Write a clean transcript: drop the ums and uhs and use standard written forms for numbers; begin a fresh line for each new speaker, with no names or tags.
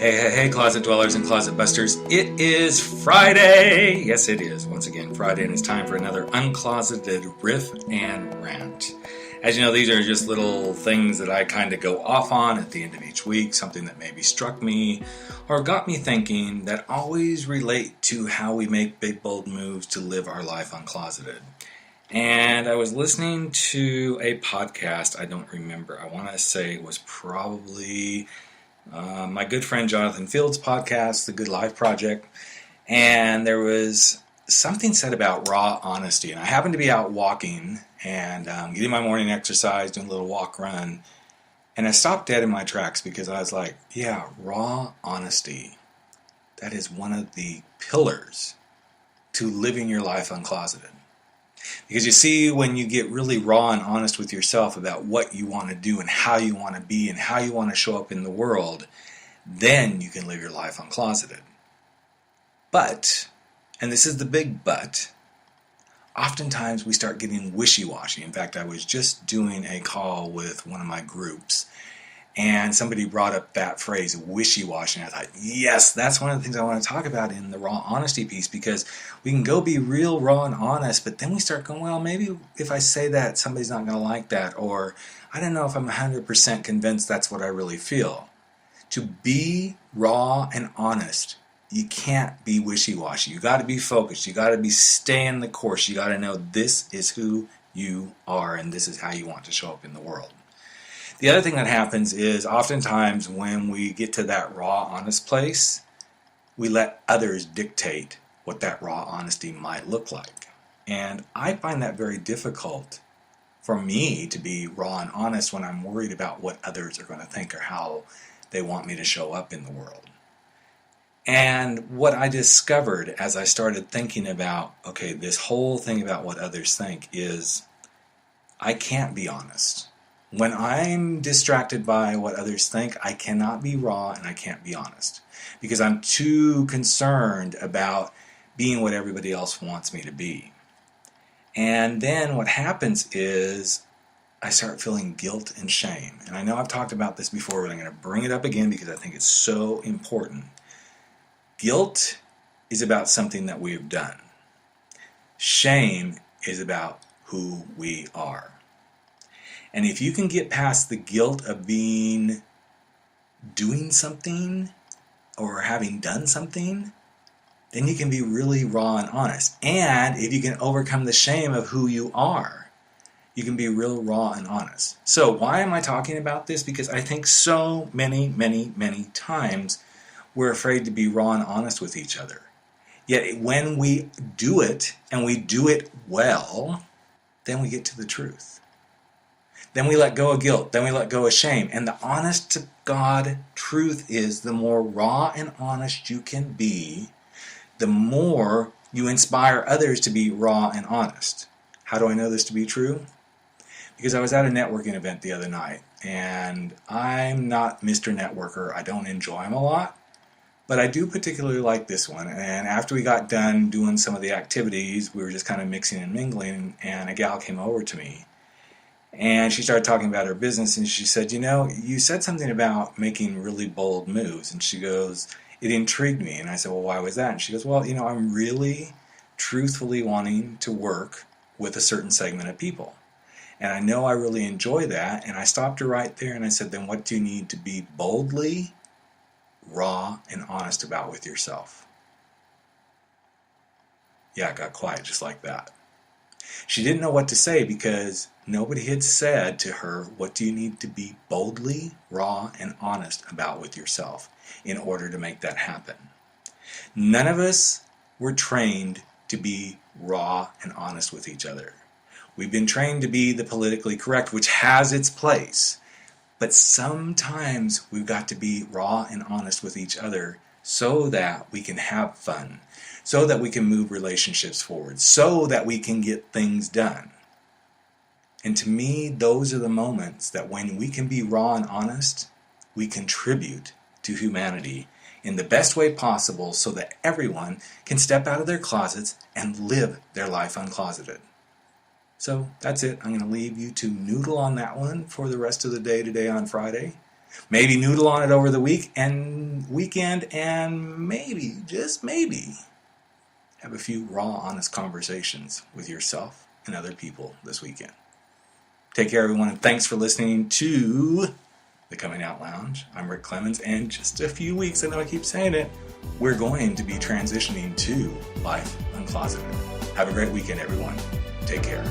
Hey, closet dwellers and closet busters. It is Friday. Yes, it is. Once again, Friday, and it's time for another uncloseted riff and rant. As you know, these are just little things that I kind of go off on at the end of each week, something that maybe struck me or got me thinking that always relate to how we make big, bold moves to live our life uncloseted. And I was listening to a podcast, I don't remember, I want to say it was probably my good friend Jonathan Field's podcast, The Good Life Project, and there was something said about raw honesty. And I happened to be out walking and getting my morning exercise, doing a little walk run, and I stopped dead in my tracks because I was like, yeah, raw honesty. That is one of the pillars to living your life uncloseted. Because you see, when you get really raw and honest with yourself about what you want to do and how you want to be and how you want to show up in the world, then you can live your life uncloseted. But, and this is the big but, oftentimes we start getting wishy-washy. In fact, I was just doing a call with one of my groups, and somebody brought up that phrase, wishy-washy, and I thought, yes, that's one of the things I want to talk about in the raw honesty piece, because we can go be real raw and honest, but then we start going, well, maybe if I say that, somebody's not going to like that, or I don't know if I'm 100% convinced that's what I really feel. To be raw and honest, you can't be wishy-washy. You got to be focused. You got to be staying the course. You got to know this is who you are, and this is how you want to show up in the world. The other thing that happens is oftentimes when we get to that raw, honest place, we let others dictate what that raw honesty might look like. And I find that very difficult for me to be raw and honest when I'm worried about what others are going to think or how they want me to show up in the world. And what I discovered as I started thinking about, okay, this whole thing about what others think is I can't be honest. When I'm distracted by what others think, I cannot be raw and I can't be honest because I'm too concerned about being what everybody else wants me to be. And then what happens is I start feeling guilt and shame. And I know I've talked about this before, but I'm going to bring it up again because I think it's so important. Guilt is about something that we have done. Shame is about who we are. And if you can get past the guilt of doing something or having done something, then you can be really raw and honest. And if you can overcome the shame of who you are, you can be real raw and honest. So why am I talking about this? Because I think so many times we're afraid to be raw and honest with each other. Yet when we do it, and we do it well, then we get to the truth. Then we let go of guilt. Then we let go of shame. And the honest to God truth is the more raw and honest you can be, the more you inspire others to be raw and honest. How do I know this to be true? Because I was at a networking event the other night, and I'm not Mr. Networker. I don't enjoy them a lot, but I do particularly like this one. And after we got done doing some of the activities, we were just kind of mixing and mingling, and a gal came over to me. And she started talking about her business, and she said, you said something about making really bold moves. And she goes, it intrigued me. And I said, well, why was that? And she goes, well, I'm really truthfully wanting to work with a certain segment of people. And I know I really enjoy that. And I stopped her right there, and I said, then what do you need to be boldly, raw, and honest about with yourself? Yeah, it got quiet just like that. She didn't know what to say because nobody had said to her, what do you need to be boldly, raw, and honest about with yourself in order to make that happen? None of us were trained to be raw and honest with each other. We've been trained to be the politically correct, which has its place. But sometimes we've got to be raw and honest with each other so that we can have fun, so that we can move relationships forward, so that we can get things done. And to me, those are the moments that when we can be raw and honest, we contribute to humanity in the best way possible so that everyone can step out of their closets and live their life uncloseted. So that's it. I'm going to leave you to noodle on that one for the rest of the day today on Friday. Maybe noodle on it over the weekend, and maybe, just maybe, have a few raw, honest conversations with yourself and other people this weekend. Take care, everyone, and thanks for listening to the Coming Out Lounge. I'm Rick Clemons, and just a few weeks, I know I keep saying it, we're going to be transitioning to Life Uncloseted. Have a great weekend, everyone. Take care.